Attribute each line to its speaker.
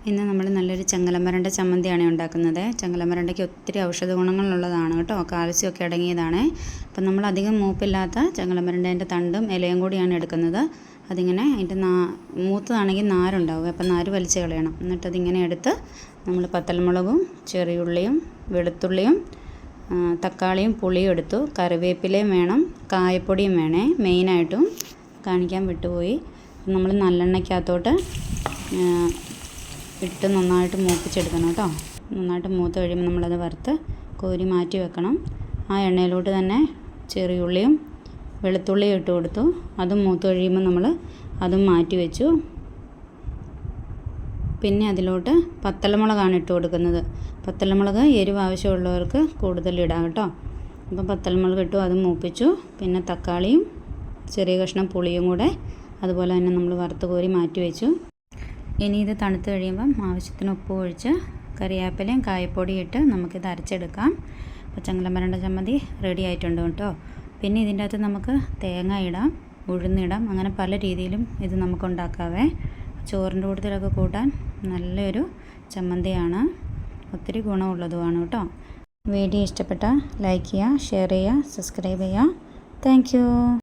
Speaker 1: ഇന്ന് നമ്മൾ നല്ലൊരു ചങ്ങലമരണ്ട ചമ്മന്തിയാണ് ഉണ്ടാക്കുന്നത്. ചങ്ങലമരണ്ടയ്ക്ക് ഒത്തിരി ഔഷധ ഗുണങ്ങളുള്ളതാണ് കേട്ടോ, കാൽസ്യമൊക്കെ അടങ്ങിയതാണ്. അപ്പം നമ്മൾ അധികം മൂപ്പില്ലാത്ത ചങ്ങലമരണ്ടേൻ്റെ തണ്ടും ഇലയും കൂടിയാണ് എടുക്കുന്നത്. അതിങ്ങനെ അതിൻ്റെ മൂത്തതാണെങ്കിൽ നാരുണ്ടാവും, അപ്പം നാര് വലിച്ച് കളയണം. എന്നിട്ടതിങ്ങനെ എടുത്ത് നമ്മൾ പത്തൽമുളകും ചെറിയുള്ളിയും വെളുത്തുള്ളിയും തക്കാളിയും പുളിയും എടുത്തു. കറിവേപ്പിലയും വേണം, കായപ്പൊടിയും വേണേ. മെയിനായിട്ടും കാണിക്കാൻ വിട്ടുപോയി. നമ്മൾ നല്ലെണ്ണയ്ക്കകത്തോട്ട് ഇട്ട് നന്നായിട്ട് മൂപ്പിച്ചെടുക്കണം കേട്ടോ. നന്നായിട്ട് മൂത്ത് കഴിയുമ്പോൾ നമ്മളത് വറുത്ത് കോരി മാറ്റി വെക്കണം. ആ എണ്ണയിലോട്ട് തന്നെ ചെറിയുള്ളിയും വെളുത്തുള്ളിയും ഇട്ട് കൊടുത്തു. അതും മൂത്ത് കഴിയുമ്പോൾ നമ്മൾ അതും മാറ്റി വെച്ചു. പിന്നെ അതിലോട്ട് പത്തലമുളകാണ് ഇട്ട് കൊടുക്കുന്നത്. പത്തലമുളക് എരിവ് ആവശ്യമുള്ളവർക്ക് കൂടുതൽ ഇടാം കേട്ടോ. അപ്പം പത്തലമുളക് ഇട്ടു, അതും മൂപ്പിച്ചു. പിന്നെ തക്കാളിയും ചെറിയ കഷ്ണം പുളിയും കൂടെ അതുപോലെ തന്നെ നമ്മൾ വറുത്ത് കോരി മാറ്റി വെച്ചു. ഇനി ഇത് തണുത്ത് കഴിയുമ്പം ആവശ്യത്തിന് ഉപ്പ് ഒഴിച്ച് കറിവേപ്പിലയും കായപ്പൊടിയും ഇട്ട് നമുക്കിത് അരച്ചെടുക്കാം. അപ്പോൾ ചങ്ങലമരണ്ട ചമ്മന്തി റെഡി ആയിട്ടുണ്ട് കേട്ടോ. പിന്നെ ഇതിൻ്റെ അകത്ത് നമുക്ക് തേങ്ങ ഇടാം, ഉഴുന്നിടാം, അങ്ങനെ പല രീതിയിലും ഇത് നമുക്ക് ഉണ്ടാക്കാവേ. ചോറിൻ്റെ കൂട്ടത്തിലൊക്കെ കൂട്ടാൻ നല്ലൊരു ചമ്മന്തിയാണ്, ഒത്തിരി ഗുണമുള്ളതുമാണ് കേട്ടോ. വീഡിയോ ഇഷ്ടപ്പെട്ടാൽ ലൈക്ക് ചെയ്യുക, ഷെയർ ചെയ്യുക, സബ്സ്ക്രൈബ് ചെയ്യുക. താങ്ക്